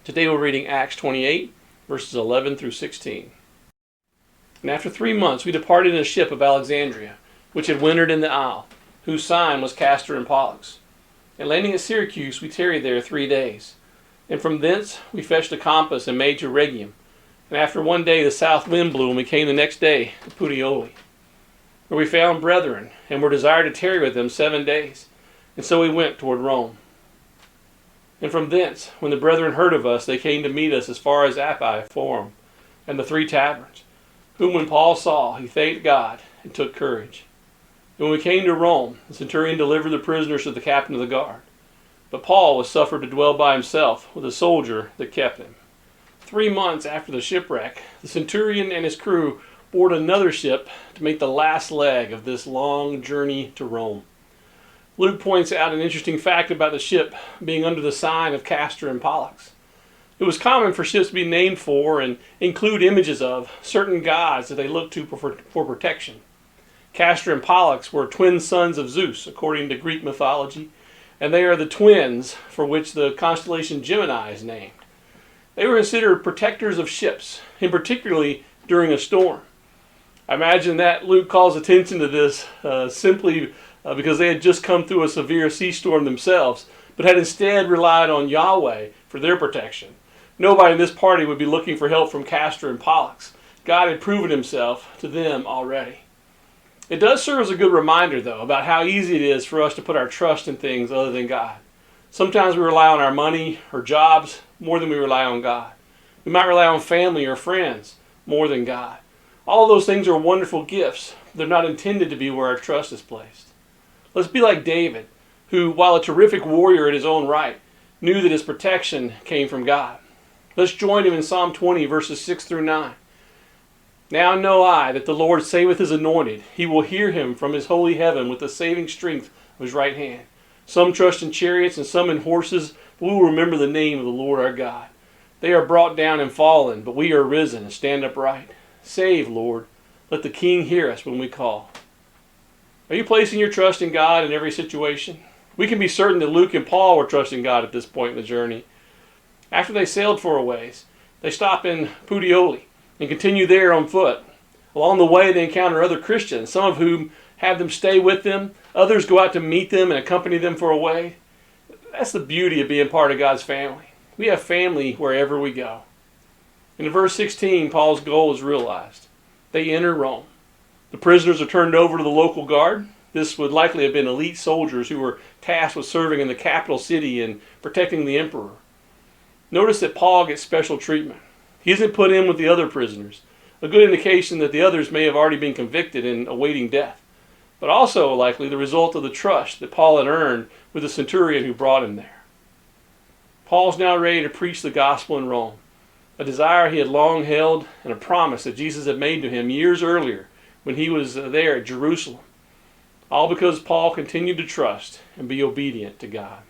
Today we're reading Acts 28, verses 11 through 16. And after 3 months we departed in a ship of Alexandria, which had wintered in the isle, whose sign was Castor and Pollux. And landing at Syracuse, we tarried there 3 days. And from thence we fetched a compass and made to Rhegium. And after 1 day the south wind blew, and we came the next day to Puteoli, where we found brethren, and were desired to tarry with them 7 days. And so we went toward Rome. And from thence, when the brethren heard of us, they came to meet us as far as Appi Forum, and the 3 taverns, whom when Paul saw, he thanked God, and took courage. And when we came to Rome, the centurion delivered the prisoners to the captain of the guard. But Paul was suffered to dwell by himself with a soldier that kept him. 3 months after the shipwreck, the centurion and his crew boarded another ship to make the last leg of this long journey to Rome. Luke points out an interesting fact about the ship being under the sign of Castor and Pollux. It was common for ships to be named for and include images of certain gods that they looked to for protection. Castor and Pollux were twin sons of Zeus, according to Greek mythology, and they are the twins for which the constellation Gemini is named. They were considered protectors of ships, and particularly during a storm. I imagine that Luke calls attention to this simply because they had just come through a severe sea storm themselves, but had instead relied on Yahweh for their protection. Nobody in this party would be looking for help from Castor and Pollux. God had proven himself to them already. It does serve as a good reminder, though, about how easy it is for us to put our trust in things other than God. Sometimes we rely on our money or jobs more than we rely on God. We might rely on family or friends more than God. All of those things are wonderful gifts. They're not intended to be where our trust is placed. Let's be like David, who, while a terrific warrior in his own right, knew that his protection came from God. Let's join him in Psalm 20, verses 6 through 9. Now know I that the Lord saveth his anointed. He will hear him from his holy heaven with the saving strength of his right hand. Some trust in chariots and some in horses, but we will remember the name of the Lord our God. They are brought down and fallen, but we are risen and stand upright. Save, Lord. Let the King hear us when we call. Are you placing your trust in God in every situation? We can be certain that Luke and Paul were trusting God at this point in the journey. After they sailed for a ways, they stop in Puteoli and continue there on foot. Along the way, they encounter other Christians, some of whom have them stay with them. Others go out to meet them and accompany them for a way. That's the beauty of being part of God's family. We have family wherever we go. In verse 16, Paul's goal is realized. They enter Rome. The prisoners are turned over to the local guard. This would likely have been elite soldiers who were tasked with serving in the capital city and protecting the emperor. Notice that Paul gets special treatment. He isn't put in with the other prisoners, a good indication that the others may have already been convicted and awaiting death, but also likely the result of the trust that Paul had earned with the centurion who brought him there. Paul's now ready to preach the gospel in Rome, a desire he had long held and a promise that Jesus had made to him years earlier when he was there at Jerusalem, all because Paul continued to trust and be obedient to God.